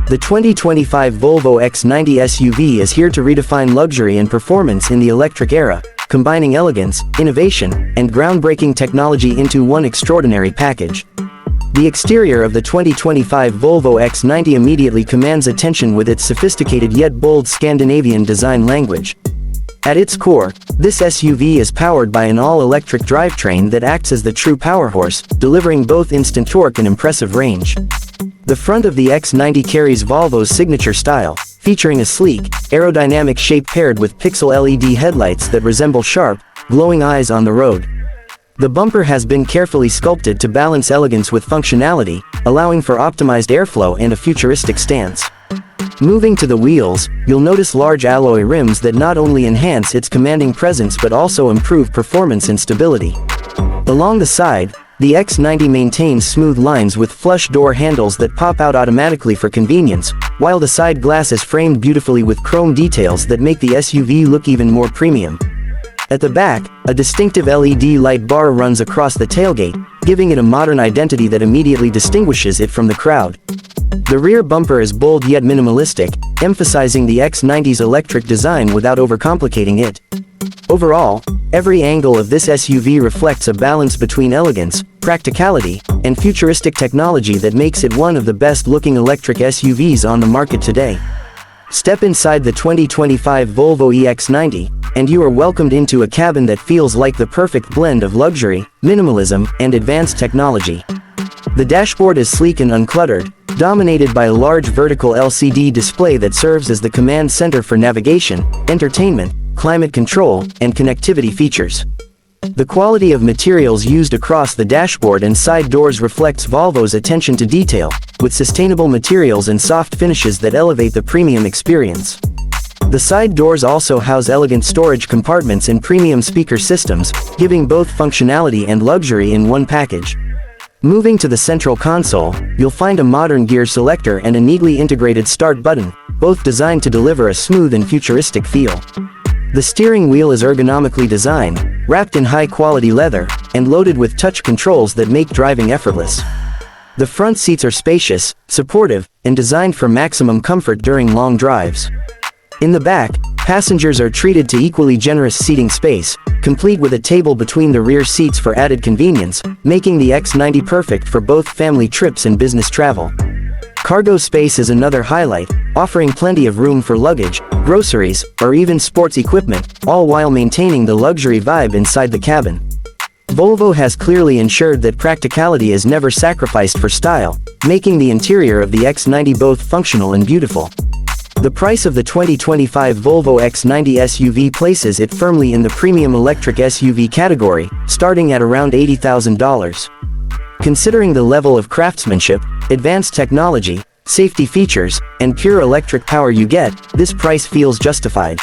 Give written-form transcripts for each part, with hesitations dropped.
The 2025 Volvo EX90 SUV is here to redefine luxury and performance in the electric era, combining elegance, innovation, and groundbreaking technology into one extraordinary package. The exterior of the 2025 Volvo EX90 immediately commands attention with its sophisticated yet bold Scandinavian design language. At its core, this SUV is powered by an all-electric drivetrain that acts as the true powerhouse, delivering both instant torque and impressive range. The front of the X90 carries Volvo's signature style, featuring a sleek, aerodynamic shape paired with pixel LED headlights that resemble sharp, glowing eyes on the road. The bumper has been carefully sculpted to balance elegance with functionality, allowing for optimized airflow and a futuristic stance. Moving to the wheels, you'll notice large alloy rims that not only enhance its commanding presence but also improve performance and stability. Along the side, the X90 maintains smooth lines with flush door handles that pop out automatically for convenience, while the side glass is framed beautifully with chrome details that make the SUV look even more premium. At the back, a distinctive LED light bar runs across the tailgate, giving it a modern identity that immediately distinguishes it from the crowd. The rear bumper is bold yet minimalistic, emphasizing the X90's electric design without overcomplicating it. Overall, every angle of this SUV reflects a balance between elegance, practicality, and futuristic technology that makes it one of the best-looking electric SUVs on the market today. Step inside the 2025 Volvo EX90, and you are welcomed into a cabin that feels like the perfect blend of luxury, minimalism, and advanced technology. The dashboard is sleek and uncluttered, dominated by a large vertical LCD display that serves as the command center for navigation, entertainment, climate control, and connectivity features. The quality of materials used across the dashboard and side doors reflects Volvo's attention to detail, with sustainable materials and soft finishes that elevate the premium experience. The side doors also house elegant storage compartments and premium speaker systems, giving both functionality and luxury in one package. Moving to the central console, you'll find a modern gear selector and a neatly integrated start button, both designed to deliver a smooth and futuristic feel. The steering wheel is ergonomically designed, wrapped in high-quality leather, and loaded with touch controls that make driving effortless. The front seats are spacious, supportive, and designed for maximum comfort during long drives. In the back, passengers are treated to equally generous seating space, complete with a table between the rear seats for added convenience, making the X90 perfect for both family trips and business travel. Cargo space is another highlight, offering plenty of room for luggage, groceries, or even sports equipment, all while maintaining the luxury vibe inside the cabin. Volvo has clearly ensured that practicality is never sacrificed for style, making the interior of the X90 both functional and beautiful. The price of the 2025 Volvo EX90 SUV places it firmly in the premium electric SUV category, starting at around $80,000. Considering the level of craftsmanship, advanced technology, safety features, and pure electric power you get, this price feels justified.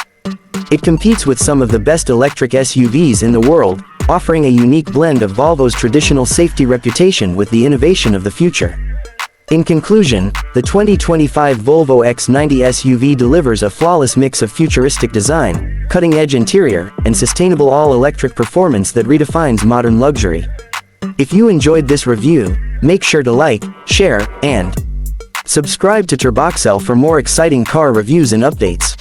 It competes with some of the best electric SUVs in the world, offering a unique blend of Volvo's traditional safety reputation with the innovation of the future. In conclusion, the 2025 Volvo EX90 SUV delivers a flawless mix of futuristic design, cutting-edge interior, and sustainable all-electric performance that redefines modern luxury. If you enjoyed this review, make sure to like, share, and subscribe to Turboxel for more exciting car reviews and updates.